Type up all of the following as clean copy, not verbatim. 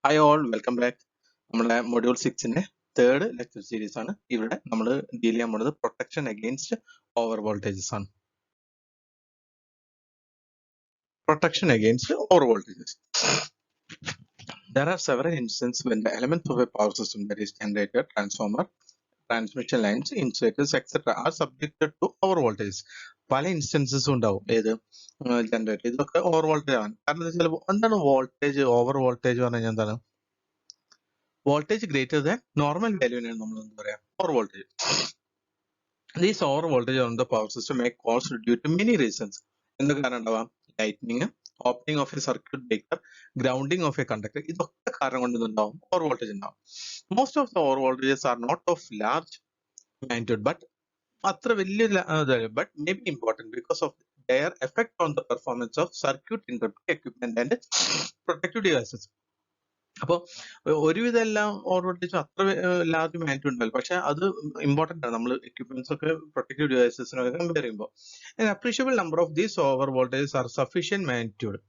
Hi all, welcome back. നമ്മുടെ module 6ന്റെ third lecture series ആണ്. ഇവിടെ നമ്മൾ ഡീൽ ചെയ്യാൻ പോകുന്നത് പ്രൊട്ടക്ഷൻ അഗെയിൻസ്റ്റ് ഓവർ വോൾട്ടേജസ് ആണ്. Protection against over voltages. There are several instances when the elements of a power system, that is generator, transformer, transmission lines, insulators, etc. are subjected to over voltage. പല instances ഉണ്ടാവും. ഏത് generator ഇതൊക്കെ over voltage ആണ്. കാരണം ചിലപ്പോൾ എന്താണ് voltage, over voltage പറഞ്ഞു കഴിഞ്ഞാൽ എന്താണ്? വോൾട്ടേജ് ഗ്രേറ്റർ ദാൻ നോർമൽ വാല്യൂവിനാണ് നമ്മൾ എന്താ പറയാ over voltage. These over voltage on the power system may cause due to many reasons. എന്തൊക്കെ കാരണം ഉണ്ടാവാം? Lightning, opening of a circuit breaker, grounding of a conductor, ഇതൊക്കെ കാരണം കൊണ്ട് ഇതുണ്ടാവും, ഓവർ വോൾട്ടേജ് ഉണ്ടാവും. Most of the over voltages are not of large magnitude, but അത്ര വലിയ but may be important because of their effect on the performance of circuit interrupt equipment and protective devices. അപ്പോൾ ഒരുവിധം എല്ലാം over voltage അത്ര large magnitude ഉണ്ടല്ലോ, പക്ഷെ അത് important ആണ്. നമ്മൾ എക്യുപ്മെന്റ്സ് ഒക്കെ പ്രൊട്ടക്റ്റീവ് ഡിവൈസസിനൊക്കെ കമ്പയർ ചെയ്യുമ്പോൾ appreciable number of these over voltages are sufficient magnitude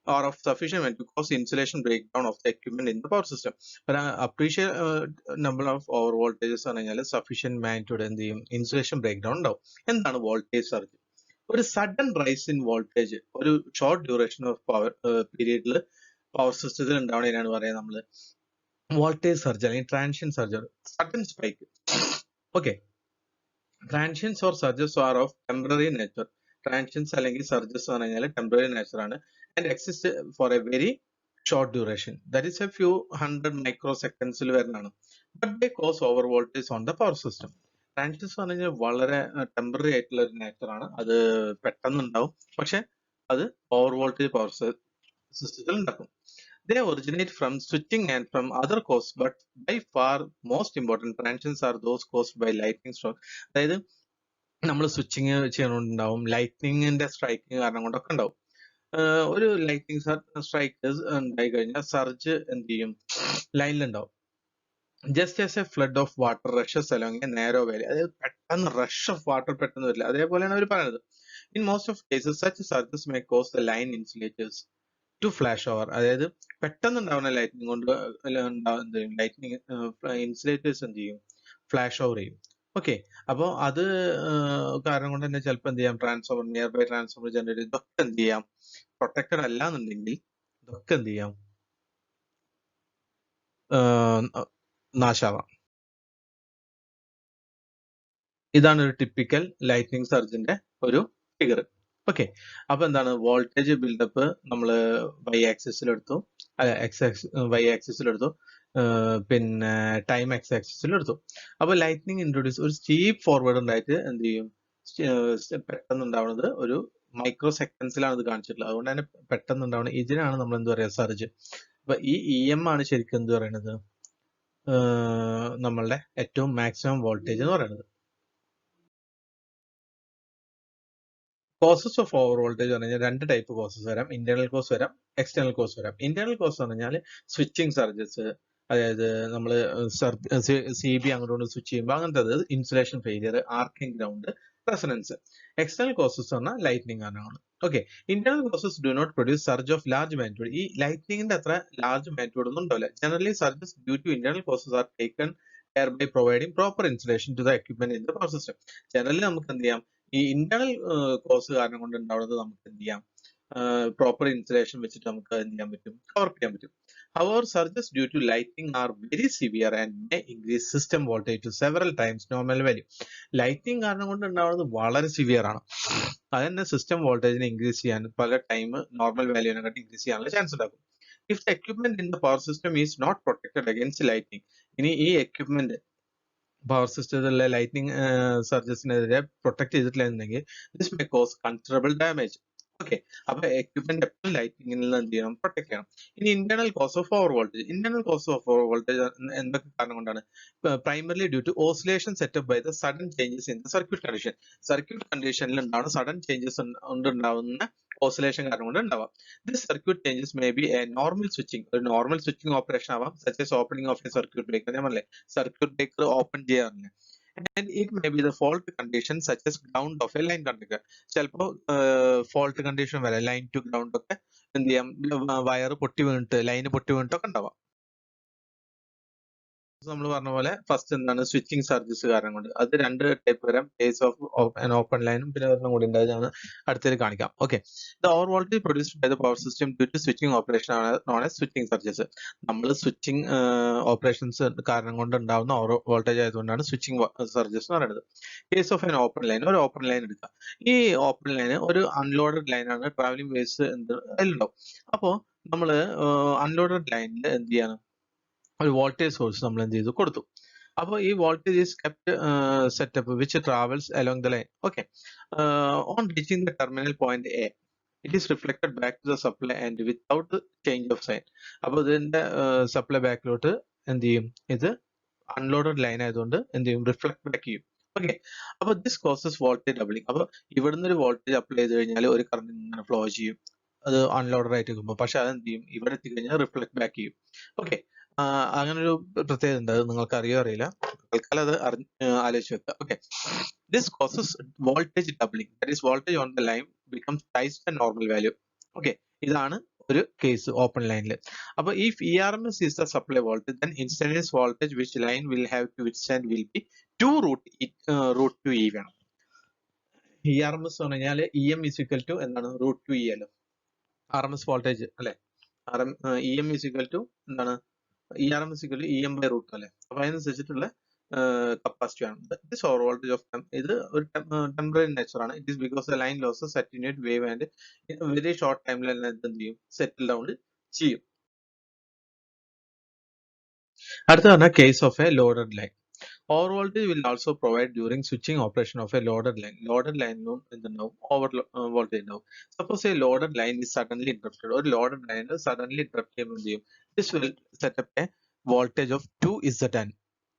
or of sufficient magnitude to cause insulation breakdown of the equipment in the power system. But appreciate number of over voltages ആണ് കഴിഞ്ഞാൽ sufficient magnitude എന്ത് ചെയ്യും, insulation break down ഉണ്ടാവും. എന്താണ് voltage surge? ഒരു sudden rise in voltage ഒരു short duration of power പീരീഡിൽ power സിസ്റ്റത്തിൽ ഉണ്ടാവുന്നതിനാണ് പറയുന്നത് നമ്മൾ വോൾട്ടേജ് സർജ് അല്ലെങ്കിൽ transient surge, sudden spike. Okay, transients or surges are of temporary nature. Transients അല്ലെങ്കിൽ സർജസ് എന്ന് പറഞ്ഞാൽ ടെമ്പററി നേച്ചർ ആണ് and exist for a very short duration, that is a few 100 micro സെക്കൻഡ്സിൽ വരുന്നതാണ്. But they cause over voltage on the power system. ട്രാൻഷ്യൻസ് എന്ന് പറഞ്ഞാൽ വളരെ temporary ആയിട്ടുള്ള ഒരു നേച്ചർ ആണ്, അത് പെട്ടെന്ന് ഉണ്ടാവും, പക്ഷെ അത് ഓവർ വോൾട്ടേജ് പവർ സിസ്റ്റത്തിൽ ഉണ്ടാക്കും. They originate from switching and from other causes, but by far most important transients are those caused by lightning strike. അതായത് നമ്മൾ സ്വിച്ചിങ് ചെയ്യണോണ്ടുണ്ടാവും, ലൈറ്റ്നിങ്ങിന്റെ സ്ട്രൈക്കിങ് കാരണം കൊണ്ടൊക്കെ ഉണ്ടാവും. ഒരു ലൈറ്റ്നിങ് സ്ട്രൈക്ക് ഉണ്ടായി കഴിഞ്ഞാൽ സർജ് എന്ത് ചെയ്യും, ലൈനിലുണ്ടാവും. Just as a flood of water rushes അല്ലെങ്കിൽ നാരോ വാലി, അതായത് പെട്ടെന്ന് റഷ് ഓഫ് വാട്ടർ പെട്ടെന്ന് വരില്ല, അതേപോലെയാണ് അവർ പറയുന്നത്. In most of cases such surges may cause the line insulators to flash over. അതായത് പെട്ടെന്ന് ഉണ്ടാവുന്ന ലൈറ്റിനിങ് കൊണ്ട് ലൈറ്റിനിങ് ഇൻസുലേറ്റേഴ്സ് എന്ത് ചെയ്യും, ഫ്ലാഷ് ഓവർ ചെയ്യും. ഓക്കെ, അപ്പോൾ അത് കാരണം കൊണ്ട് തന്നെ ചിലപ്പോൾ എന്ത് ചെയ്യാം, transformer, nearby transformer, generator, ഇതൊക്കെ എന്ത് ചെയ്യാം, പ്രൊട്ടക്റ്റഡ് അല്ല എന്നുണ്ടെങ്കിൽ ഇതൊക്കെ എന്ത് ചെയ്യാം, നാശാവാം. ഇതാണ് ഒരു ടിപ്പിക്കൽ ലൈറ്റ്നിങ് സർജിന്റെ ഒരു ഫിഗർ. ഓക്കെ, അപ്പൊ എന്താണ് വോൾട്ടേജ് ബിൽഡപ്പ് നമ്മൾ വൈ ആക്സിസിൽ എടുത്തു, വൈ ആക്സിസിൽ എടുത്തു, പിന്നെ ടൈം എക്സ് ആക്സിസിൽ എടുത്തു. അപ്പൊ ലൈറ്റ്നിങ് ഇൻട്രൊഡ്യൂസ് ഒരു സ്റ്റീപ്പ് ഫോർവേഡ് ഉണ്ടായിട്ട് എന്ത് ചെയ്യും, പെട്ടെന്ന് ഉണ്ടാവുന്നത് ഒരു മൈക്രോ സെക്കൻഡ്സിലാണ് ഇത് കാണിച്ചിട്ടുള്ളത്. അതുകൊണ്ട് തന്നെ പെട്ടെന്ന് ഉണ്ടാവുന്നത് ഇതിനാണ് നമ്മൾ എന്ത് പറയാ, സർജ്. അപ്പൊ ഈ ഇ എം ആണ് ശരിക്കും എന്ത് പറയുന്നത്, നമ്മളുടെ ഏറ്റവും മാക്സിമം വോൾട്ടേജ് എന്ന് പറയുന്നത്. കോസസ് ഓഫ് ഓവർ വോൾട്ടേജ് പറഞ്ഞു കഴിഞ്ഞാൽ രണ്ട് ടൈപ്പ് കോസസ് വരാം, ഇന്റേണൽ കോസ് വരാം, എക്സ്റ്റേണൽ കോസ് വരാം. ഇന്റേണൽ കോസ് എന്ന് പറഞ്ഞാൽ സ്വിച്ചിങ് സർജസ്, അതായത് നമ്മൾ സി ബി അങ്ങോട്ട് സ്വിച്ച് ചെയ്യുമ്പോൾ അങ്ങനത്തെ insulation failure, arcing ground, resonance. External causes പറഞ്ഞാൽ ലൈറ്റ്നിങ് ആണ്. Okay, internal causes do not produce surge of large magnitude. ഈ ലൈറ്റ്നിങ്ങിന്റെ അത്ര ലാർജ് മാഗ്നിറ്റ്യൂഡ് ഒന്നും ഉണ്ടാവില്ല. Generally surges due to internal causes are taken care by providing proper insulation to the equipment in the power system. ജനറലി നമുക്ക് എന്ത് ചെയ്യാം, ഈ ഇന്റേണൽ കോസ് കാരണം കൊണ്ട് ഉണ്ടാവുന്നത് നമുക്ക് എന്ത് ചെയ്യാം, പ്രോപ്പർ ഇൻസുലേഷൻ വെച്ചിട്ട് നമുക്ക് എന്ത് ചെയ്യാൻ പറ്റും, കവർ ചെയ്യാൻ പറ്റും. However, surges due to lightning are very severe and may increase system voltage to several times normal value. Lighting കാരണം കൊണ്ട് ഉണ്ടാവുന്നത് വളരെ സിവിയർ ആണ്, അതെന്നെ സിസ്റ്റം വോൾട്ടേജിനെ ഇൻക്രീസ് ചെയ്യാൻ പല ടൈം നോർമൽ വാല്യൂവിനെക്കാട്ടി ഇൻക്രീസ് ചെയ്യാനുള്ള ചാൻസ് ഉണ്ടാക്കും. If the equipment in the power system is not protected against lightning. ഇനി ഈ എക്യുപ്മെന്റ് പവർ സിസ്റ്റത്തിലെ ലൈറ്റിംഗ് സർജസിനെതിരെ പ്രൊട്ടക്ട് ചെയ്തിട്ടില്ലെങ്കിൽ this may cause considerable damage. Okay, അപ്പൊ എക്യുപ്മെന്റ് എപ്പോഴും ലൈറ്റിംഗിൽ നിന്ന് എന്ത് ചെയ്യണം, പ്രൊട്ടക്ട് ചെയ്യണം. ഇനി internal cause of over voltage. Internal cause of over voltage എന്തൊക്കെ കാരണം കൊണ്ടാണ്? Primarily due to oscillation set up by the sudden changes in the circuit condition. Circuit കണ്ടീഷനിൽ ഉണ്ടാവുന്ന സഡൻ ചേഞ്ചസ് ഉണ്ടാവുന്ന ഓസിലേഷൻ കാരണം കൊണ്ട് ഉണ്ടാവാം. This circuit changes may be A normal switching, ഒരു നോർമൽ സ്വിച്ചിങ് ഓപ്പറേഷൻ ആവാം, such as opening of a circuit breaker. ഞാൻ പറഞ്ഞില്ലേ സർക്യൂട്ട് ബ്രേക്കർ ഓപ്പൺ ചെയ്യാറില്ല. And it may be the fault condition such as ground of a line conductor. ചിലപ്പോൾ fault condition വരാം, line to ground ഒക്കെ എന്ത് ചെയ്യാം, wire പൊട്ടി വീണിട്ട് ലൈന് പൊട്ടി വീണിട്ടൊക്കെ ഉണ്ടാവാം. നമ്മൾ പറഞ്ഞ പോലെ ഫസ്റ്റ് എന്താണ് സ്വിച്ചിങ് സർജസ് കാരണം കൊണ്ട് അത് രണ്ട് ടൈപ്പ് വരാം കേസ് ഓഫ് ആൻ ഓപ്പൺ ലൈനും പിന്നെ ഒരെണ്ണം കൂടി ഉണ്ട് ഞാൻ അടുത്തതിൽ കാണിക്കാം okay the over voltage produced by the power system due to switching operation ആണ് നോൺ ആസ് സ്വിച്ചിങ് സർജസ് നമ്മൾ സ്വിച്ചിങ് ഓപ്പറേഷൻസ് കാരണം കൊണ്ട് ഉണ്ടാവുന്ന ഓവർ വോൾട്ടേജ് ആയതുകൊണ്ടാണ് സ്വിച്ചിങ് സർജസ് എന്ന് പറയുന്നത് case of an open line ഒരു ഓപ്പൺ ലൈൻ എടുക്കുക ഈ ഓപ്പൺ ലൈൻ ഒരു അൺലോഡഡ് ലൈനാണ് ട്രാവലിംഗ് വേവ്സ് അതിലുണ്ടാവും അപ്പോൾ നമ്മൾ അൺലോഡഡ് ലൈനിൽ എന്ത് ചെയ്യണം ഒരു വോൾട്ടേജ് സോഴ്സ് നമ്മൾ എന്ത് ചെയ്തു കൊടുത്തു അപ്പോൾ ഈ voltage is kept set up which travels along the line okay on reaching the terminal point A it is reflected back to the supply and without change of sign അപ്പോൾ ഇതിന്റെ സപ്ലൈ ബാക്കിലോട്ട് എന്ത് ചെയ്യും ഇത് അൺലോഡഡ് ലൈൻ ആയതുകൊണ്ട് എന്ത് ചെയ്യും reflect back ചെയ്യും ഓക്കെ അപ്പൊ ദിസ് കോസസ് വോൾട്ടേജ് ഡബിളിങ് അപ്പൊ ഇവിടുന്ന് ഒരു വോൾട്ടേജ് അപ്ലൈ ചെയ്ത് കഴിഞ്ഞാൽ ഒരു കറണ്ട് ഇങ്ങനെ ഫ്ലോ ചെയ്യും അത് അൺലോഡഡ് ആയിട്ട് നിൽക്കുമ്പോൾ പക്ഷെ അത് എന്ത് ചെയ്യും ഇവിടെ എത്തിക്കഴിഞ്ഞാൽ റിഫ്ലക്ട് ബാക്ക് ചെയ്യും ഓക്കെ അങ്ങനെ ഒരു പ്രത്യേകത ഉണ്ട് അത് നിങ്ങൾക്ക് അറിയോ അറിയില്ല തൽക്കാലം അത് ആലോചിച്ച് വെക്കുക okay this causes voltage doubling that is voltage on the line becomes twice the normal value okay ഇതാണ് ഒരു കേസ് ഓപ്പൺ ലൈനിൽ അപ്പൊ if ERMS is the supply voltage then instantaneous voltage which line will have to withstand will be 2 root 2 E വേണം ERMS എന്ന് പറഞ്ഞാൽ EM is equal to എന്താണ് root 2 E അല്ലോ RMS voltage അല്ലെ EM is equal to എന്താണ് ERM is equal to EM by root അല്ലെ അപ്പൊ അതിനനുസരിച്ചിട്ടുള്ള കപ്പാസിറ്റി ആണ് ദിസ് ഓവർ വോൾട്ടേജ് ഓഫ് ഇത് ഒരു ടെമ്പററി നേച്ചർ ആണ് it is because the line losses attenuate wave and very short ടൈമിൽ എന്ത് ചെയ്യും സെറ്റിൽ ഡൗൺ ചെയ്യും അടുത്ത പറഞ്ഞ case of a loaded line over voltage will also provide during switching operation of a loaded ലൈനിലും എന്തുണ്ടാവും over voltage ഉണ്ടാവും suppose a loaded line is suddenly interrupted ഒരു ലോഡഡ് ലൈൻ സഡൻലി ഇന്ററപ്റ്റ് ചെയ്യുമ്പോൾ എന്ത് ചെയ്യും this will set up a voltage of 2Zn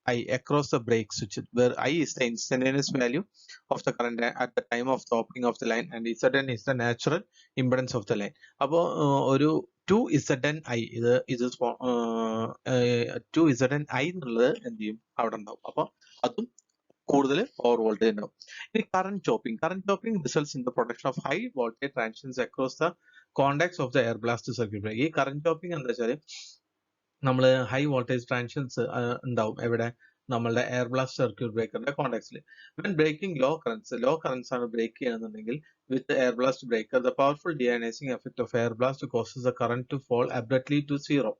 I across the brake switch where I is the instantaneous value of the current at the time of the opening of the line and Zn is the natural impedance of the line. അപ്പോൾ ഒരു 2Zn ഇത് 2Zn എന്നുള്ളത് എന്ത് ചെയ്യും അവിടെ ഉണ്ടാവും അപ്പോൾ അതും കൂടുതൽ ഓവർ വോൾട്ടേജ് ഉണ്ടാവും ഇനി current chopping results in the production of high voltage transitions across the contacts of the air blast circuit ഈ കറന്റ് ചോപ്പിംഗ് എന്താ വെച്ചാൽ നമ്മൾ ഹൈ വോൾട്ടേജ് ട്രാൻസിഷൻസ് ഉണ്ടാവും എവിടെ നമ്മളുടെ എയർ ബ്ലാസ്റ്റ് സർക്യൂട്ട് ബ്രേക്കറിന്റെ കോണ്ടാക്ട്സിൽ വെൻ ബ്രേക്കിംഗ് ലോ കറൻസ് ആണ് ബ്രേക്ക് ചെയ്യുന്നുണ്ടെങ്കിൽ with air blast breaker the powerful deionizing effect of air blast causes the current to fall abruptly to zero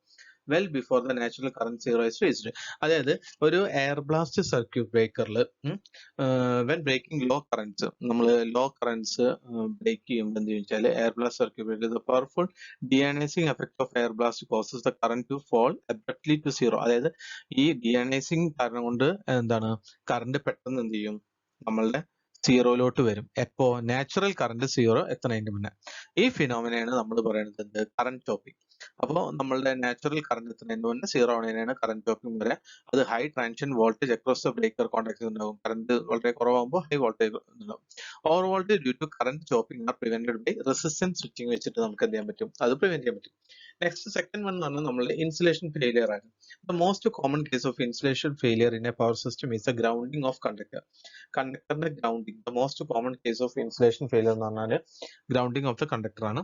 well before the natural current zero is reached അതായത് ഒരു air blast circuit ബ്രേക്കറിൽ when breaking low currents നമ്മൾ low currents break ചെയ്യുമ്പോൾ എന്ത് ചോദിച്ചാൽ air blast circuit breaker the powerful deionizing effect of air blast causes the current to fall abruptly to zero അതായത് ഈ ഡിയോണൈസിംഗ് കാരണം കൊണ്ട് എന്താണ് കറന്റ് പെട്ടെന്ന് എന്ത് ചെയ്യും നമ്മളുടെ സീറോയിലോട്ട് വരും എപ്പോ നാച്ചുറൽ കറന്റ് സീറോ എത്തുന്നതിന് മുന്നേ ഈ ഫിനോമിനയാണ് നമ്മൾ പറയുന്നത് കറന്റ് ചോപ്പിംഗ് അപ്പോൾ നമ്മളുടെ നാച്ചുറൽ കറന്റ് എത്തുന്നതിന് മുന്നേ സീറോ ആവുന്നതിനാണ് കറന്റ് ചോപ്പിംഗ് വരെ അത് high transient voltage across the breaker contact ഉണ്ടാവും കറന്റ് വളരെ കുറവാകുമ്പോൾ ഹൈ വോൾട്ടേജ് ഉണ്ടാവും over voltage due to current chopping are prevented by resistance switching വെച്ചിട്ട് നമുക്ക് എന്ത് ചെയ്യാൻ പറ്റും അത് പ്രിവെന്റ് ചെയ്യാൻ പറ്റും നെക്സ്റ്റ് സെക്കൻഡ് വൺ എന്ന് പറഞ്ഞാൽ നമ്മളുടെ ഇൻസുലേഷൻ ഫെയിലിയർ ആണ് the most common case of insulation failure in a power system is the grounding of കണ്ടക്ടറിന്റെ grounding the most common case of insulation failure എന്ന് പറഞ്ഞാൽ ഗ്രൗണ്ടിങ് ഓഫ് ദ കണ്ടക്ടർ ആണ്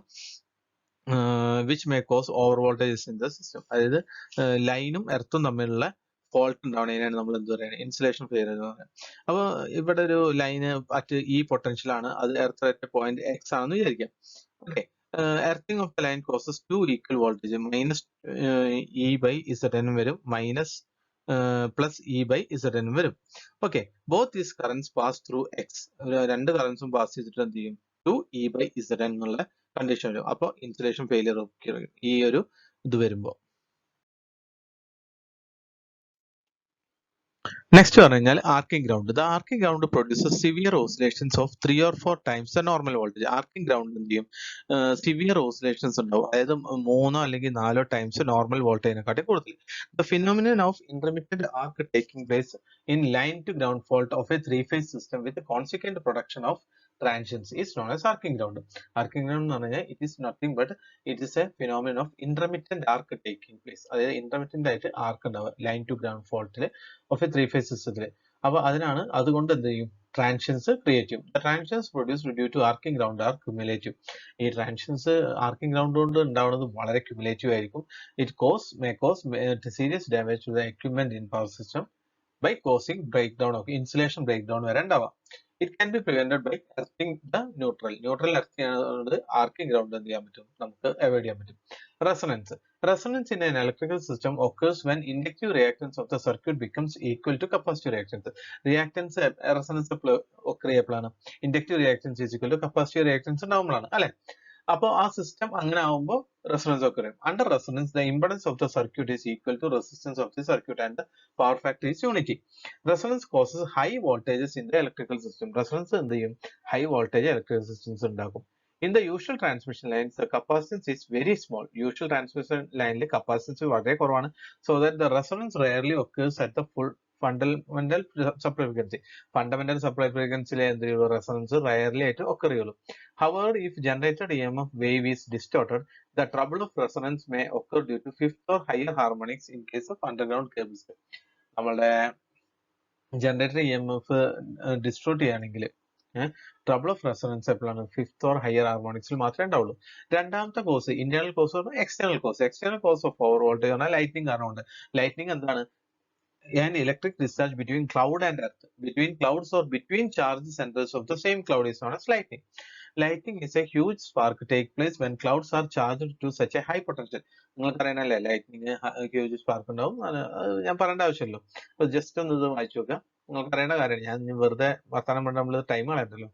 which may cause over voltages in the system അതായത് ലൈനും എർത്തും തമ്മിലുള്ള fault ഉണ്ടാവുന്നതിനാണ് നമ്മൾ എന്ത് പറയുന്നത് ഇൻസുലേഷൻ ഫെയിലിയർ എന്ന് പറയുന്നത് അപ്പോൾ ഇവിടെ ഒരു ലൈന് അറ്റ് ഈ പൊട്ടൻഷ്യൽ ആണ് അത് എർത്ത് അറ്റ് പോയിന്റ് എക്സ് ആണെന്ന് വിചാരിക്കാം okay earthing of the line causes to equal voltage minus E by Z N വരും minus plus E by Z N വരും okay both these currents pass through X രണ്ട് കറൻസും pass ചെയ്തിട്ട് എന്ത് ചെയ്യും to E by Z N എന്നുള്ള condition വരും അപ്പോൾ ഇൻസുലേഷൻ ഫെയിലിയർ ഈ ഒരു ഇത് വരുമ്പോൾ നെക്സ്റ്റ് പറഞ്ഞു കഴിഞ്ഞാൽ arching ground the arching ground produces severe oscillations of 3 or 4 times the normal voltage arching ground എന്ത് ചെയ്യും സിവിയർ ഓസിലേഷൻസ് ഉണ്ടാവും അതായത് 3 അല്ലെങ്കിൽ 4 ടൈംസ് നോർമൽ വോൾട്ടേജിനെക്കാട്ടി കൂടുതൽ the phenomenon of intermittent arc taking place in line to ground fault of a 3-phase system with consequent production of transients is known as arcing ground. Arcing ground എന്ന് പറഞ്ഞാൽ it is nothing but it is a phenomenon of intermittent arc taking place. അതായത് intermittent ആയിട്ട് arc ഉണ്ടാവുക line to ground ഫോൾട്ടിൽ of a 3-phase സിസ്റ്റത്തിൽ അപ്പോൾ അതുകൊണ്ട് എന്ത് ചെയ്യും, ട്രാൻഷൻസ് ക്രിയേറ്റ് ചെയ്യും. The transients produced due to arcing ground are cumulative. ഈ ട്രാൻഷൻസ് ആർക്കിംഗ് ഗ്രൗണ്ട് കൊണ്ട് ഉണ്ടാവുന്നത് വളരെ ക്യുമുലേറ്റീവ് ആയിരിക്കും. May cause serious damage to the equipment in power system by causing breakdown of insulation breakdown വരെ ഉണ്ടാവാം. It can be prevented by earthing the neutral. Neutral earth ചെയ്യുന്നത് arching ground എന്ത് ചെയ്യാൻ പറ്റും, നമുക്ക് അവോയ്ഡ് ചെയ്യാൻ പറ്റും. Resonance. Resonance in an electrical system occurs when inductive reactance of the circuit becomes equal to capacitive reactance. Reactance resonance occur ചെയ്യപ്പോഴാണ് inductive reactance is equal to capacitive reactance ഉണ്ടാവുമ്പോഴാണ് അല്ലെ. അപ്പോൾ ആ system അങ്ങനെ ആവുമ്പോൾ റെസൊണൻസ് ഒക്കെ വരും. Under resonance the impedance of the circuit is equal to resistance of the circuit and power factor is unity. Resonance causes high voltages in the electrical system. Resonance എന്ത് ചെയ്യും, high voltage electrical systems ഉണ്ടാക്കും. In the usual transmission lines, the capacitance is very small. Usual transmission line capacitance വളരെ കുറവാണ്. So that the resonance rarely occurs at the full fundamental supply frequency. Fundamental supply frequency എന്ത് ചെയ്യുള്ളൂ, resonance rarely ആയിട്ട് occur ചെയ്യുള്ളൂ. However, if generated EMF wave is distorted, the trouble of resonance may occur due to fifth or higher harmonics in case of underground cables. നമ്മളുടെ generator EMF distort ചെയ്യുകയാണെങ്കിൽ trouble of resonance എപ്പോഴാണ്, fifth or higher ഹാർമോണിക്സിൽ മാത്രമേ ഉണ്ടാവുള്ളൂ. രണ്ടാമത്തെ cos internal cos പറഞ്ഞാൽ external cos. External cos of over voltage പറഞ്ഞാൽ lighting കാരണമുണ്ട്. Lighting എന്താണ്, an electric discharge between cloud and earth, between clouds or between charge centers of the same cloud is known as lightning. Lightning is a huge spark take place when clouds are charged to such a high potential. നിങ്ങൾക്ക് അറിയണല്ലേ lighting huge spark ഉണ്ടാവും, ഞാൻ പറയേണ്ട ആവശ്യമില്ലല്ലോ. അപ്പൊ just ഒന്ന് ഇത് വായിച്ചു നോക്കാം, നിങ്ങൾക്ക് അറിയേണ്ട കാര്യമാണ്. ഞാൻ വെറുതെ വർത്തമാനം പറഞ്ഞാൽ നമ്മൾ ടൈം കളയണ്ടല്ലോ.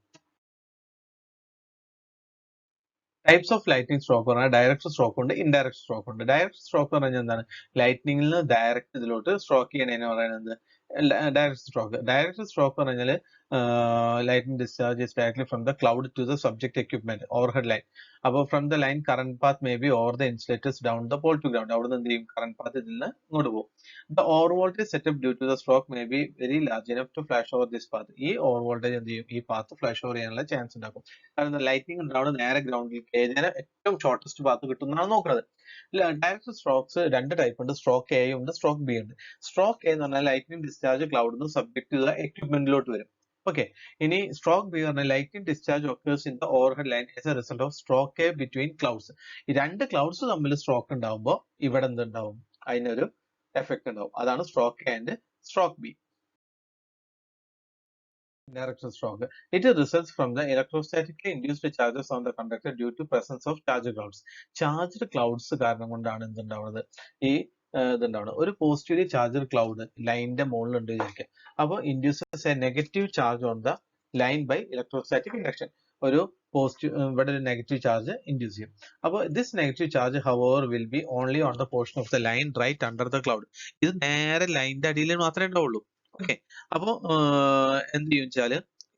ടൈപ്സ് ഓഫ് ലൈറ്റിംഗ് സ്ട്രോക്ക് പറഞ്ഞാൽ ഡയറക്റ്റ് സ്ട്രോക്ക് ഉണ്ട്, ഇൻഡയറക്റ്റ് സ്ട്രോക്ക് ഉണ്ട്. ഡയറക്റ്റ് സ്ട്രോക്ക് പറഞ്ഞാൽ എന്താണ്, ലൈറ്റിംഗിൽ നിന്ന് ഡയറക്റ്റ് ഇതിലോട്ട് സ്ട്രോക്ക് ചെയ്യണതിന് പറയുന്നത് ഡയറക്റ്റ് സ്ട്രോക്ക്. ഡയറക്റ്റ് സ്ട്രോക്ക് പറഞ്ഞാൽ lighting discharge is directly from the cloud to the subject equipment overhead line. അപ്പോൾ from the line current path may be over the insulators down the pole to ground. അവിടെ നിന്ന് എന്ത് ചെയ്യും, current path ഇതിൽ നിന്ന് ഇങ്ങോട്ട് പോകും. The over voltage set up due to the stroke may be very large enough to flash over this path. ഈ over voltage എന്ത് ചെയ്യും, ഈ പാത്ത് ഫ്ലാഷ് ഓവർ ചെയ്യാനുള്ള ചാൻസ് ഉണ്ടാക്കും. കാരണം ലൈറ്റിംഗ് ഉണ്ടാവുന്നത് നേരെ ഗ്രൗണ്ടിൽ ഏതിനെ ഏറ്റവും ഷോർട്ടസ്റ്റ് പാത്ത് കിട്ടുന്നതാണ് നോക്കുന്നത്. ഡയറക്റ്റ് സ്ട്രോക്സ് രണ്ട് ടൈപ്പ് ഉണ്ട്, സ്ട്രോക്ക് എ ഉണ്ട്, സ്ട്രോക്ക് ബി ഉണ്ട്. സ്ട്രോക്ക് എ എന്ന് പറഞ്ഞാൽ ലൈറ്റിംഗ് ഡിസ്ചാർജ് ക്ലൗഡിൽ നിന്ന് സബ്ജക്ട് ചെയ്ത എക്യുപ്മെന്റിലോട്ട് വരും. ഓക്കെ, ഇനി സ്ട്രോക്ക് ബി പറഞ്ഞാൽ lighting discharge occurs in the overhead line as A result of stroke A between clouds. ഈ രണ്ട് ക്ലൗഡ്സ് തമ്മിൽ സ്ട്രോക്ക് ഉണ്ടാവുമ്പോൾ ഇവിടെ എന്തുണ്ടാവും, അതിനൊരു എഫക്ട് ഉണ്ടാവും. അതാണ് stroke A and stroke B. Direct stroke. It results from the electrostatically induced charges on the conductor due to presence of charged clouds. Charged clouds കാരണം കൊണ്ടാണ് എന്തുണ്ടാവുന്നത്, ഈ ഇതുണ്ടാവുന്നത്. ഒരു പോസിറ്റീവ്ലി ചാർജഡ് ക്ലൗഡ് ലൈനിന്റെ മുകളിൽ ഉണ്ട് വിചാരിക്കുക. അപ്പോൾ induces a negative charge on the line by electrostatic induction. ഒരു പോസിറ്റീവ് ഇവിടെ ഒരു നെഗറ്റീവ് ചാർജ് ഇൻഡ്യൂസ് ചെയ്യും. അപ്പോൾ this negative charge however will be only on the portion of the line right under the cloud. ഇത് നേരെ ലൈനിന്റെ അടിയിൽ മാത്രമേ ഉണ്ടാവുള്ളൂ. ഓക്കെ, അപ്പോ എന്ത് ചെയ്യും വെച്ചാല്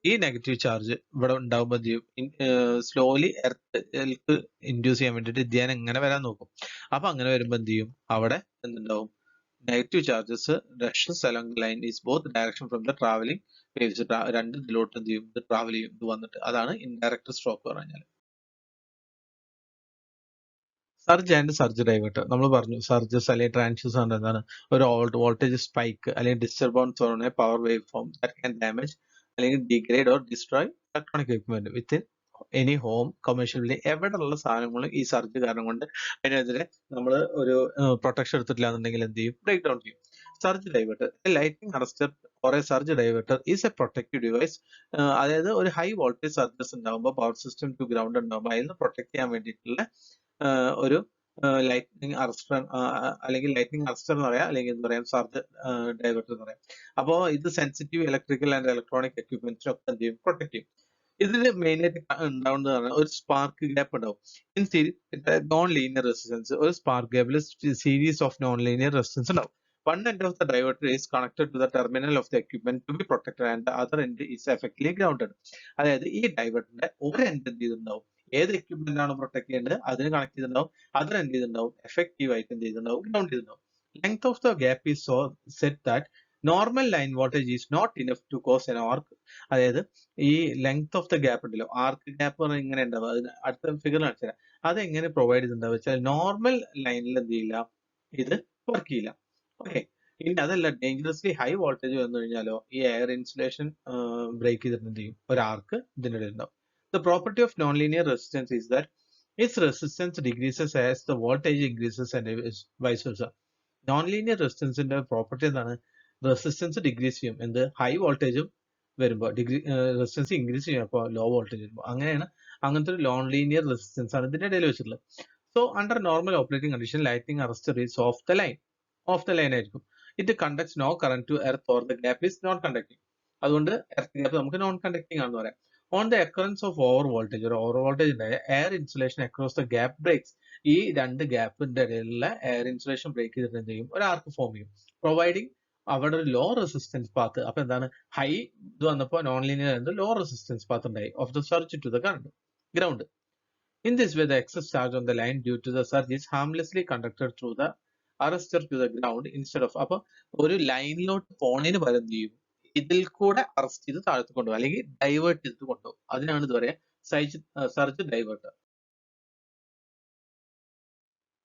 ഈ നെഗറ്റീവ് ചാർജ് ഇവിടെ ഉണ്ടാവുമ്പോൾ എന്ത് ചെയ്യും, സ്ലോലി എർത്ത് ഇൻഡ്യൂസ് ചെയ്യാൻ വേണ്ടിയിട്ട് ധ്യാനം ഇങ്ങനെ വരാൻ നോക്കും. അപ്പൊ അങ്ങനെ വരുമ്പോ എന്ത് ചെയ്യും, അവിടെ എന്തുണ്ടാവും, negative charges rushes along the line is both direction from the travelling waves. രണ്ട് ഇതിലോട്ട് എന്ത് ചെയ്യും, ഇത് ട്രാവൽ ചെയ്യും, ഇത് വന്നിട്ട്. അതാണ് ഇൻഡയറക്റ്റ് സ്ട്രോക്ക് പറഞ്ഞാൽ. സർജ് ആൻഡ് സർജ് ഡൈവേർട്ടർ നമ്മൾ പറഞ്ഞു. സർജസ് അല്ലെങ്കിൽ ട്രാൻസ്യൂസ് എന്താണ്, ഒരു വോൾട്ടേജ് സ്പൈക്ക് അല്ലെങ്കിൽ disturbance on a power wave form that can damage അല്ലെങ്കിൽ degrade or destroy electronic equipment within any home commercial building. എവിടെയുള്ള സാധനങ്ങളും ഈ സർജ് കാരണം കൊണ്ട് അതിനെതിരെ നമ്മൾ ഒരു പ്രൊട്ടക്ഷൻ എടുത്തിട്ടില്ല എന്നുണ്ടെങ്കിൽ എന്ത് ചെയ്യും, ബ്രേക്ക് ഡൗൺ ചെയ്യും. Surge diverter, lighting arrester or A surge diverter is A protective device. അതായത് ഒരു ഹൈ വോൾട്ടേജ് സർജസ് ഉണ്ടാകുമ്പോൾ പവർ സിസ്റ്റം ടു ഗ്രൗണ്ട് ഉണ്ടാകുമ്പോൾ അതിൽ നിന്ന് പ്രൊട്ടക്ട് ചെയ്യാൻ വേണ്ടിയിട്ടുള്ള ഒരു ലൈറ്റിംഗ് അറസ്റ്റർ അല്ലെങ്കിൽ ലൈറ്റിംഗ് അറസ്റ്റർ എന്ന് പറയാം, അല്ലെങ്കിൽ എന്താ പറയാം, സർജ് ഡൈവേർട്ടർ എന്ന് പറയാം. അപ്പോൾ ഇത് സെൻസിറ്റീവ് ഇലക്ട്രിക്കൽ ആൻഡ് ഇലക്ട്രോണിക് എക്യുപ്മെന്റ്സിനൊക്കെ എന്ത് ചെയ്യും, പ്രൊട്ടക്ട് ചെയ്യും. ഇതിന് മെയിൻ ആയിട്ട് ഉണ്ടാവുന്നതാണ് ഒരു സ്പാർക്ക് ഗ്യാപ്പ് ഉണ്ടാവും. ഇൻ നോൺ ലീനിയർ റെസിസ്റ്റൻസ്, ഒരു സ്പാർക്ക് ഗ്യാപ്പിൽ series of non linear resistance ഉണ്ടാവും. One end of the diverter is connected to the terminal of the equipment to be protected and the other end is effectively grounded. അതായത് ഈ ഡൈവേർട്ടറിന്റെ ഒരു end എന്ത് ചെയ്തിട്ടുണ്ടാവും, ഏത് equipment ആണ് protect ചെയ്യേണ്ടത് അതിന് കണക്ട് ചെയ്തിട്ടുണ്ടാവും, അതർ എന്ത് ചെയ്തിട്ടുണ്ടാവും, എഫക്റ്റീവ് ആയിട്ട് എന്ത് ചെയ്തിട്ടുണ്ടാവും, ഗ്രൗണ്ട് ചെയ്തിട്ടുണ്ടാവും. Length of the gap is so set that normal line voltage is not enough to cause an arc. അതായത് ഈ ലെങ്ത് ഓഫ് ദ ഗ്യാപ്പ് ഉണ്ടല്ലോ, ആർക്ക് ഗ്യാപ്പ് പറഞ്ഞാൽ ഇങ്ങനെ ഉണ്ടാവും. അതിന് അടുത്ത ഫിഗർ കാണിച്ചുതരാം. അത് എങ്ങനെ പ്രൊവൈഡ് ചെയ്തിട്ടുണ്ടാവും വെച്ചാൽ നോർമൽ ലൈനിൽ എന്ത് ചെയ്യില്ല, ഇത് വർക്ക് ചെയ്യില്ല. ഓക്കെ, ഇനി അതല്ല ഡേഞ്ചറസ്ലി ഹൈ വോൾട്ടേജ് വന്നു കഴിഞ്ഞാലോ ഈ എയർ ഇൻസുലേഷൻ ബ്രേക്ക് ചെയ്തിട്ട് എന്ത് ചെയ്യും, ഒരു ആർക്ക് ഇതിൻ്റെ ഇടയിൽ ഉണ്ടാവും. The property of non linear resistance is that its resistance decreases as the voltage increases and vice versa. Non linear റെസിസ്റ്റൻസിന്റെ പ്രോപ്പർട്ടി എന്താണ്, റെസിസ്റ്റൻസ് ഡിക്രീസ് ചെയ്യും എന്ത്, ഹൈ വോൾട്ടേജും വരുമ്പോൾ റെസിസ്റ്റൻസ് ഇൻക്രീസ് ചെയ്യും അപ്പോൾ ലോ വോൾട്ടേജ് വരുമ്പോൾ. അങ്ങനെയാണ്, അങ്ങനത്തെ ഒരു നോൺ ലീനിയർ റെസിസ്റ്റൻസ് ആണ് ഇതിന്റെ ഇടയിൽ വെച്ചിട്ടുള്ളത്. So under normal operating condition lighting arrester is off the line, off the line ആയിരിക്കും. It conducts no current to earth or the gap is non conducting. അതുകൊണ്ട് എർത്ത് ഗ്യാപ്പ് നമുക്ക് non conducting ആണെന്ന് പറയാം. On the occurrence of over voltage, ഒരു over voltage ഉണ്ടായ air insulation across the gap breaks, ഈ രണ്ട് ഗ്യാപ്പിന്റെ ഇടയിലുള്ള എയർ ഇൻസുലേഷൻ ബ്രേക്ക് ചെയ്തിട്ട് എന്ത് ചെയ്യും, ഒരു ആർക്ക് ഫോം ചെയ്യും, പ്രൊവൈഡിങ് അവിടെ ഒരു ലോ റെസിസ്റ്റൻസ് പാത്ത്. അപ്പൊ എന്താണ്, ഹൈ ഇത് വന്നപ്പോൾ non linear low resistance path ഉണ്ടായി of the surge to the ground. In this way, the excess charge on the line due to the surge is harmlessly conducted through the arrestor to the ground instead of. അപ്പൊ ഒരു ലൈനിലോട്ട് പോണതിന് പകരം എന്ത് ചെയ്യും, ഇതിൽ കൂടെ arrest ചെയ്ത് താഴത്ത് കൊണ്ടുപോകും, അല്ലെങ്കിൽ ഡൈവേർട്ട് ചെയ്ത് കൊണ്ടുപോകും. അതിനാണ് ഇത് പറയാ surge diverter.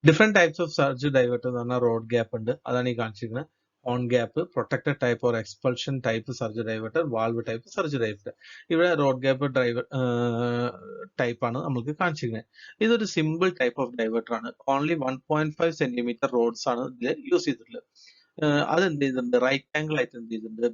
Different types of surge diverter എന്ന് പറഞ്ഞാൽ റോഡ് ഗ്യാപ്പ് ഉണ്ട്, അതാണ് ഈ കാണിച്ചിരിക്കുന്നത്. On gap, protected type or expulsion type surge diverter, valve type surge diverter. ഇവിടെ റോഡ് ഗ്യാപ്പ് ടൈപ്പ് ആണ് നമുക്ക് കാണിച്ചിരിക്കുന്നത്. ഇതൊരു സിമ്പിൾ ടൈപ്പ് ഓഫ് ഡൈവേർട്ടർ ആണ്. ഓൺലി 1.5 സെന്റിമീറ്റർ റോഡ്സ് ആണ് ഇതിൽ യൂസ് ചെയ്തിട്ടുള്ളത്. അത് എന്ത് ചെയ്തിട്ടുണ്ട്, റൈറ്റ് ആംഗിൾ ആയിട്ട് എന്ത് ചെയ്തിട്ടുണ്ട്,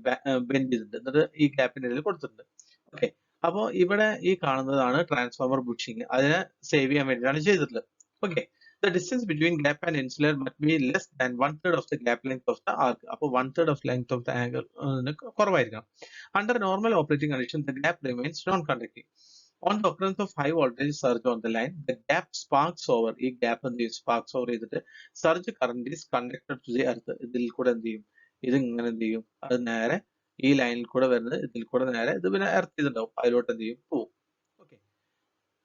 ബെൻഡ് ചെയ്തിട്ടുണ്ട്, എന്നിട്ട് ഈ ഗ്യാപ്പിന്റെ ഇടയിൽ കൊടുത്തിട്ടുണ്ട്. ഓക്കെ, അപ്പോൾ ഇവിടെ ഈ കാണുന്നതാണ് ട്രാൻസ്ഫോമർ ബുഷിങ്. അതിനെ സേവ് ചെയ്യാൻ വേണ്ടിയിട്ടാണ് ചെയ്തിട്ടുള്ളത്. Okay, the distance between gap and insular must be less than 1/3 of the gap length of the arc. അപ്പോൾ 1/3 of length of the angle കുറവായിരിക്കണം. Under normal operating condition, the gap remains non-conducting. On the occurrence of high voltage surge on the line, the gap sparks over. ഈ gap എന്ത് ചെയ്യും, sparks over ചെയ്തിട്ട് surge current is conducted to the earth. ഇതിൽ കൂടെ എന്ത് ചെയ്യും, ഇത് ഇങ്ങനെ എന്ത് ചെയ്യും, അത് നേരെ ഈ ലൈനിൽ കൂടെ വരുന്നത് ഇതിൽ കൂടെ നേരെ ഇത് പിന്നെ എർത്ത് ചെയ്തിട്ടുണ്ടാവും, അതിലോട്ട് എന്ത് ചെയ്യും, പോവും. Okay,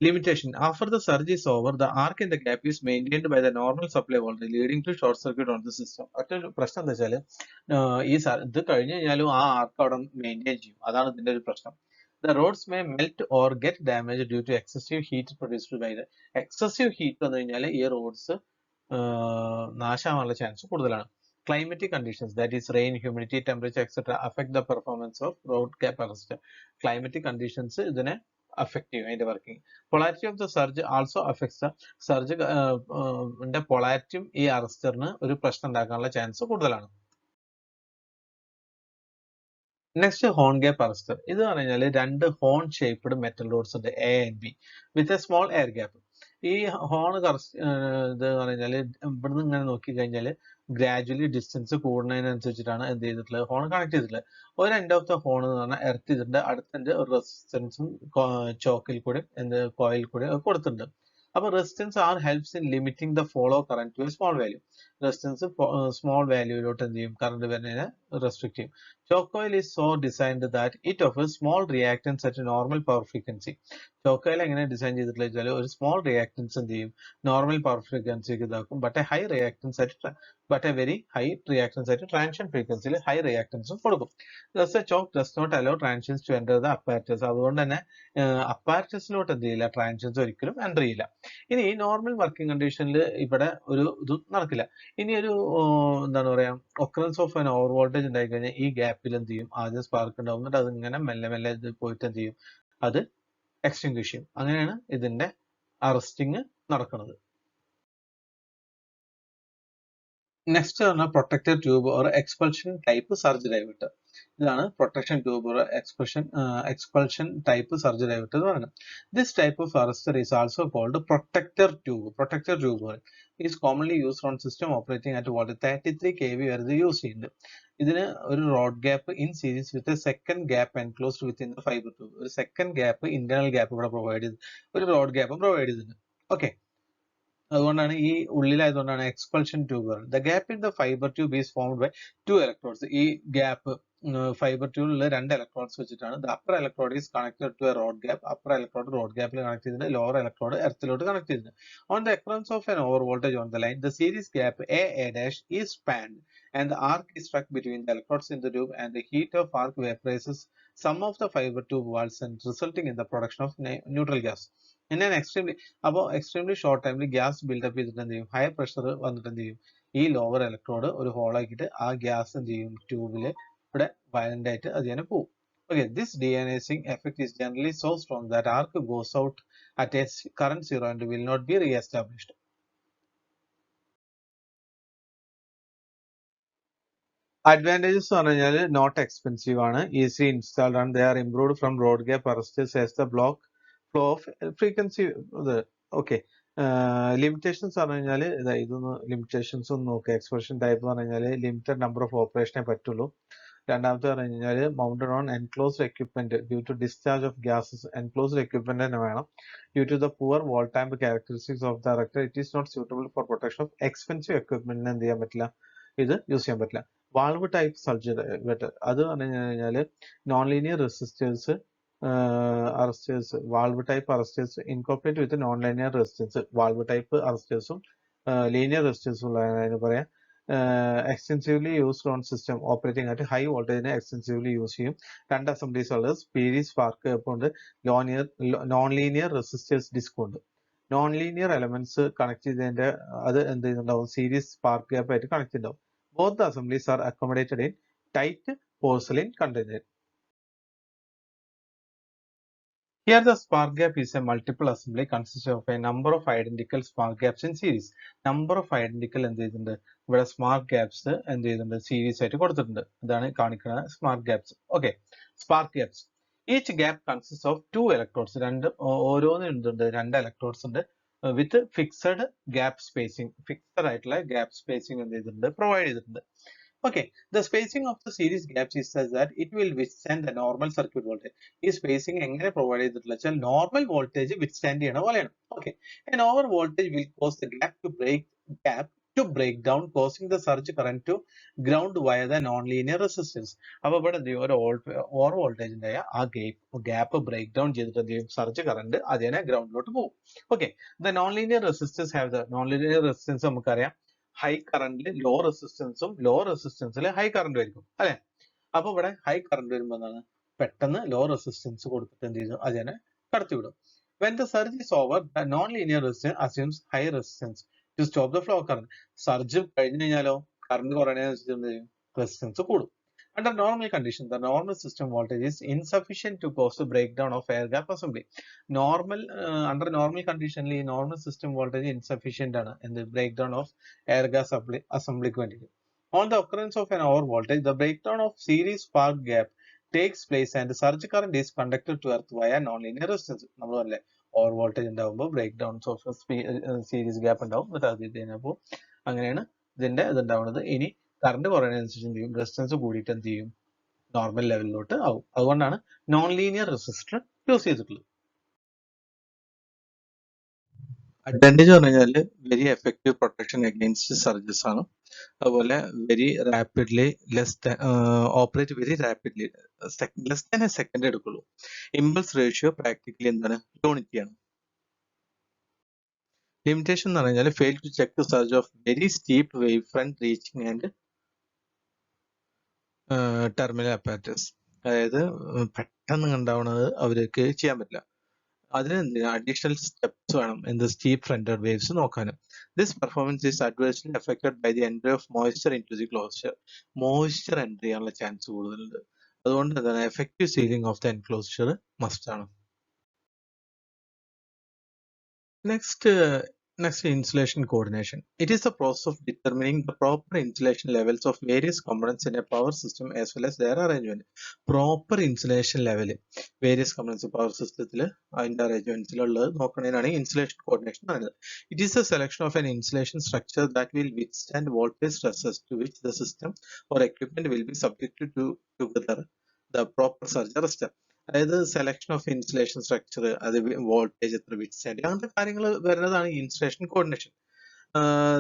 limitation. After the surge is over, the arc in the gap is maintained by the normal supply voltage, leading to short circuit on the system. മറ്റൊരു പ്രശ്നം എന്താ വെച്ചാൽ ഈ ഇത് കഴിഞ്ഞ് കഴിഞ്ഞാലും ആ ആർക്ക് അവിടെ മെയിൻറ്റെയിൻ ചെയ്യും, അതാണ് ഇതിന്റെ ഒരു പ്രശ്നം. The rods may melt or get damaged due to excessive heat produced by the excessive heat വന്നു കഴിഞ്ഞാൽ ഈ റോഡ്സ് നാശമാവാനുള്ള ചാൻസ് കൂടുതലാണ്. Climatic conditions, that is rain, humidity, temperature, etc., affect the performance of road gap arrestor. Climatic conditions ഇതിനെ affect ചെയ്യും അതിന്റെ working. Polarity of the surge also affects the surge polarity ഈ അറസ്റ്ററിന് ഒരു പ്രശ്നം ഉണ്ടാക്കാനുള്ള ചാൻസ് കൂടുതലാണ്. Next horn gap arrester. ഇത് പറഞ്ഞാൽ രണ്ട് ഹോൺ ഷേപ്ഡ് മെറ്റൽ റോഡ്സ് ഉണ്ട്, A and B, with a small air gap. ഈ ഹോൺ ഇത് പറഞ്ഞാൽ ഇവിടുന്ന് ഇങ്ങനെ നോക്കി കഴിഞ്ഞാൽ ഗ്രാജുവലി ഡിസ്റ്റൻസ് കൂടുന്നതിനനുസരിച്ചിട്ടാണ് എന്ത് ചെയ്തിട്ടുള്ളത്, ഹോൺ കണക്ട് ചെയ്തിട്ടുള്ളത്. ഒരു എൻഡ് ഓഫ് ദ ഹോൺ എന്ന് പറഞ്ഞാൽ എർത്ത് ചെയ്തിട്ടുണ്ട്, അടുത്ത ഒരു റെസിസ്റ്റൻസും ചോക്കിൽ കൂടെ കോയിൽ കൂടെ കൊടുത്തിട്ടുണ്ട്. അപ്പോൾ resistance R helps in limiting the follow current to a small value. Resistance small വാല്യൂയിലോട്ട് എന്ത് ചെയ്യും, കറന്റ് വരുന്നതിനെ റെസ്ട്രിക്ട് ചെയ്യും. Choke coil is so designed that it offers small reactance at a normal power frequency. Choke coil എങ്ങനെ design ചെയ്തിട്ടുള്ള വെച്ചാൽ ഒരു small reactance എന്ത് ചെയ്യും, നോർമൽ പവർ ഫ്രീക്വൻസിക്ക് ഇതാക്കും, but A high reactance at very high reactance ആയിട്ട് ട്രാൻഷൻ ഫ്രീക്വൻസിയിൽ ഹൈ റിയാക്ടൻസും കൊടുക്കും. Thus a choke does not allow transients to enter the apparatus. അതുകൊണ്ട് തന്നെ അപ്പാരറ്റസിലോട്ട് എന്ത് ചെയ്യില്ല, ട്രാൻഷൻസ് ഒരിക്കലും എൻ്റർ ചെയ്യില്ല. ഇനി നോർമൽ വർക്കിംഗ് കണ്ടീഷനിൽ ഇവിടെ ഒരു ഇതും നടക്കില്ല. ഇനി ഒരു എന്താണ് പറയാ, occurrence of an over voltage ഉണ്ടായി കഴിഞ്ഞാൽ ഈ ഗ്യാപ്പിൽ എന്ത് ചെയ്യും, ആദ്യം സ്പാർക്ക് ഉണ്ടാവും, എന്നിട്ട് അതിങ്ങനെ മെല്ലെ മെല്ലെ ഇത് പോയിട്ട് എന്ത് ചെയ്യും, അത് എക്സ്റ്റിങ്ക്വിഷ് ചെയ്യും. അങ്ങനെയാണ് ഇതിന്റെ അറസ്റ്റിങ് നടക്കുന്നത്. നെക്സ്റ്റ് പറഞ്ഞാൽ protected tube or expulsion type surge diverter. ഇതാണ് protection tube or expulsion type surge diverter എന്ന് പറയുന്നത്. This type of arrester is also called protector tube. Protector tube is commonly used on system operating at voltage 33 kV വരെ ഇത് use ചെയ്യുന്നുണ്ട്. ഇതിന് ഒരു rod gap in series with a second gap enclosed within the fibre tube. ഒരു second gap, internal gap ഇവിടെ provide ചെയ്ത്, ഒരു rod gap provide ചെയ്തിട്ടുണ്ട്. ഓക്കെ, അതുകൊണ്ടാണ് ഈ ഉള്ളിലായതുകൊണ്ടാണ് എക്സ്പൾഷൻ ട്യൂബ് പറയുന്നത്. The gap in the fibre tube is formed by 2 electrodes. ഈ ഗ്യാപ്പ് ഫൈബർ ട്യൂബിലുള്ള 2 ഇലക്ട്രോഡ്സ് വെച്ചിട്ടാണ്. The upper electrode is connected to a rod gap. Upper electrode rod ഗ്യാപ്പിൽ connect ചെയ്തിട്ടുണ്ട്, ലോവർ ഇലക്ട്രോഡ് എർത്തിലോട്ട് കണക്ട് ചെയ്തിട്ടുണ്ട്. On the occurrence of an over voltage on the line, the series gap A is spanned and the arc is struck between the electrodes in the tube, and the heat of arc vaporizes some of the fiber tube walls and resulting in the production of neutral gas. In an extremely short time gas build up ചെയ്തിട്ട് എന്ത് ചെയ്യും higher pressure വന്നിട്ട് എന്ത് ചെയ്യും ഈ lower electrode ഒരു hole ആക്കിയിട്ട് ആ gas എന്ത് ചെയ്യും ട്യൂബിൽ ഇവിടെ violent ആയിട്ട് അതിനെ പോകും. Okay, this deionizing effect is generally so strong that arc goes out at a current zero and will not be re-established. Advantages എന്ന് പറഞ്ഞാൽ not expensive ആണ്, easily installed ആണ്, they are improved from road gap arresters as the block flow of frequency. Okay. Limitations പറഞ്ഞു കഴിഞ്ഞാൽ ഇതൊന്ന് limitations ഒന്ന് നോക്കുക. Expression type എന്ന് പറഞ്ഞു കഴിഞ്ഞാൽ ലിമിറ്റഡ് നമ്പർ ഓഫ് ഓപ്പറേഷനെ പറ്റുള്ളൂ. രണ്ടാമത്തെ പറഞ്ഞു കഴിഞ്ഞാൽ mounted on enclosed equipment due to discharge of gases. Enclosed equipment തന്നെ വേണം. Due to the poor volt amp characteristics of the reactor it is not suitable for protection of expensive എക്യുപ്മെന്റിന് എന്ത് ചെയ്യാൻ പറ്റില്ല, ഇത് യൂസ് ചെയ്യാൻ പറ്റില്ല. വാൾവ് ടൈപ്പ് സർജറി അത് പറഞ്ഞു കഴിഞ്ഞാൽ non linear resistors arresters, valve type arresters incorporate with non linear resistance. Valve type അറസ്റ്റേഴ്സും ലീനിയർ റെസിസ്റ്റേഴ്സും ഉള്ളതിന് പറയാം. Extensively used on system operating ആയിട്ട് ഹൈ വോൾട്ടേജിനെ എക്സ്റ്റെൻസീവ്ലി യൂസ് ചെയ്യും. രണ്ട് അസംബ്ലീസ് ഉള്ളത് സീരീസ് സ്പാർക്ക് ഗ്യാപ്പ് ഉണ്ട്, നോൺ ലീനിയർ റെസിസ്റ്റേഴ്സ് ഡിസ്ക് ഉണ്ട്. നോൺ ലീനിയർ എലമെന്റ്സ് കണക്ട് ചെയ്തതിന്റെ അത് എന്ത് ചെയ്യുന്നുണ്ടാവും, സീരീസ് സ്പാർക്ക് ഗ്യാപ്പ് ആയിട്ട് കണക്ട് ചെയ്യുന്നുണ്ടാവും. Both the assemblies are accommodated in tight porcelain container. Here the spark gap is a multiple assembly consisting of a number of identical spark gaps in series. Number of identical എന്ത് ചെയ്തിട്ടുണ്ട് ഇവിടെ spark gaps എന്ത് ചെയ്തിട്ടുണ്ട് series ആയിട്ട് കൊടുത്തിട്ടുണ്ട്. ഇതാണ് കാണിക്കുന്ന spark gaps. Okay, spark gaps. Each gap consists of two electrodes. ഓരോന്നും എന്തുണ്ട്, രണ്ട് electrodes ഉണ്ട് വിത്ത് ഫിക്സഡ് ഗ്യാപ്പ് സ്പേസിംഗ്. ഫിക്സഡ് ആയിട്ടുള്ള ഗ്യാപ്പ് സ്പേസിംഗ് എന്ത് ചെയ്തിട്ടുണ്ട്, പ്രൊവൈഡ് ചെയ്തിട്ടുണ്ട്. Okay, the spacing of the series gaps is such that it will withstand the normal circuit voltage. ഈ spacing എങ്ങനെ provide ചെയ്തിട്ടുള്ള വെച്ചാൽ normal voltage withstand ചെയ്യണ പോലെയാണ്. Okay, an over voltage will cause the gap to break down, causing the surge current to ground via the non-linear resistance. അപ്പോൾ ഇവിടെ എന്ത് ചെയ്യും, ഒരു ഓവർ വോൾട്ടേജ് ഉണ്ടായ ആ ഗ്യാപ്പ് ബ്രേക്ക് ഡൗൺ ചെയ്തിട്ട് എന്ത് ചെയ്യും, സർജ് കറണ്ട് അതിനെ ഗ്രൗണ്ടിലോട്ട് പോകും. Okay, the non linear resistance have the non linear resistance നമുക്കറിയാം ഹൈ കറന്റിൽ ലോ റെസിസ്റ്റൻസും ലോ റെസിസ്റ്റൻസിൽ ഹൈ കറണ്ട് ആയിരിക്കും അല്ലെ. അപ്പൊ ഇവിടെ ഹൈ കറണ്ട് വരുമ്പോ എന്താണ്, പെട്ടെന്ന് ലോ റെസിസ്റ്റൻസ് കൊടുത്തിട്ട് എന്ത് ചെയ്തു അതിനെ കടത്തിവിടും. When the surge is over, the non-linear resistance assumes high resistance to stop the flow of current. Surge കഴിഞ്ഞു കഴിഞ്ഞാലോ കറണ്ട് കുറയണതിനനുസരിച്ച് റെസിസ്റ്റൻസ് കൂടും. Under normal conditions, the normal system voltage is insufficient to cause the breakdown of air gap assembly. Under normal condition, normal system voltage insufficient in the breakdown of air gas assembly quantity. On the occurrence of an over voltage, the breakdown of series spark gap takes place and the surge current is conducted to earth via nonlinear resistance. Over voltage ഉണ്ടാവുമ്പോൾ breakdowns of series gap ഉണ്ടാവും. അങ്ങനെയാണ് ഇതിന്റെ ഇതുണ്ടാവുന്നത്. ഇനി current കുറയുന്നതിനനുസരിച്ച് എന്ത് ചെയ്യും, resistance കൂടിയിട്ട് എന്ത് ചെയ്യും, നോർമൽ ലെവലിലോട്ട് ആവും. അതുകൊണ്ടാണ് നോൺ ലീനിയർ റെസിസ്റ്റർ യൂസ് ചെയ്തിട്ടുള്ളത്. അഡ്വാൻറ്റേജ് പറഞ്ഞു കഴിഞ്ഞാൽ very effective protection against surges ആണ്. അതുപോലെ very rapidly operate very rapidly less than a second എടുക്കുള്ളൂ. ഇമ്പൾസ് റേഷ്യോ പ്രാക്ടിക്കലി എന്താണ്, യൂണിറ്റിയാണ്. ലിമിറ്റേഷൻ എന്ന് പറഞ്ഞാൽ fail to check the surge of very steep wave front reaching and terminal apparatus. അതായത് പെട്ടെന്ന് ഉണ്ടാവുന്നത് അവർക്ക് ചെയ്യാൻ പറ്റില്ല. അതിന് അഡീഷണൽ സ്റ്റെപ്സ് വേണം എന്ത് സ്റ്റീപ്പ് ഫ്രണ്ടഡ് വേവ്സ് നോക്കാനും. This performance is adversely affected by the entry of moisture into the closure. Moisture entry ചെയ്യാനുള്ള ചാൻസ് കൂടുതലുണ്ട്. അതുകൊണ്ട് എന്താണ് effective sealing of the enclosure must ആണ്. Next, insulation coordination. It is the process of determining the proper insulation levels of various components in a power system as well as their arrangement. Proper insulation level various components power system അതിന്റെ arrangementsലുള്ളത് നോക്കുന്നതിനാണ് insulation coordination പറയുന്നത്. It is a selection of an insulation structure that will withstand voltage stresses to which the system or equipment will be subjected to together the proper surge arrestor. അതായത് selection of insulation structure, അത് voltage എത്ര withstand, അങ്ങനത്തെ കാര്യങ്ങൾ വരുന്നതാണ് insulation coordination.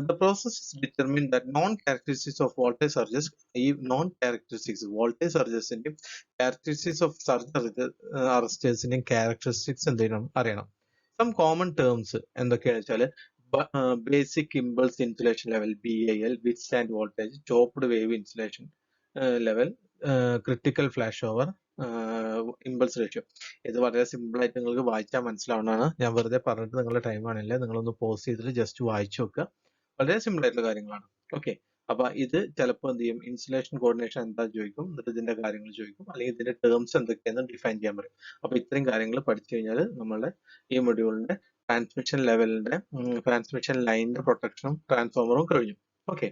The process is determine that known characteristics of voltage surges, ഈ known characteristics voltage സർജസിന്റെയും characteristics of surge അറസ്റ്റേഴ്സിന്റെയും characteristics എന്തെങ്കിലും അറിയണം. സം കോമൺ ടേംസ് എന്തൊക്കെയാണെന്ന് വെച്ചാൽ basic impulse insulation level BIL, withstand voltage, chopped wave insulation level, critical flash over, impulse ratio. ഇത് വളരെ simple ആയിട്ട് നിങ്ങൾക്ക് വായിച്ചാൽ മനസ്സിലാവുന്നതാണ്. ഞാൻ വെറുതെ പറഞ്ഞിട്ട് നിങ്ങളുടെ ടൈം ആണില്ല, നിങ്ങളൊന്ന് പോസ് ചെയ്തിട്ട് ജസ്റ്റ് വായിച്ചു നോക്കുക. വളരെ സിമ്പിൾ ആയിട്ടുള്ള കാര്യങ്ങളാണ്. ഓക്കെ, അപ്പൊ ഇത് ചിലപ്പോൾ എന്ത് ചെയ്യും, ഇൻസുലേഷൻ കോർഡിനേഷൻ എന്താ ചോദിക്കും, എന്നിട്ട് ഇതിന്റെ കാര്യങ്ങൾ ചോദിക്കും, അല്ലെങ്കിൽ ഇതിന്റെ ടേംസ് എന്തൊക്കെയാണെന്ന് ഡിഫൈൻ ചെയ്യാൻ പറയും. അപ്പൊ ഇത്രയും കാര്യങ്ങൾ പഠിച്ചു കഴിഞ്ഞാൽ നമ്മളുടെ ഈ മൊഡ്യൂളിന്റെ ട്രാൻസ്മിഷൻ ലെവലിന്റെ ട്രാൻസ്മിഷൻ ലൈനിന്റെ പ്രൊട്ടക്ഷനും ട്രാൻസ്ഫോമറും കഴിഞ്ഞു. ഓക്കെ.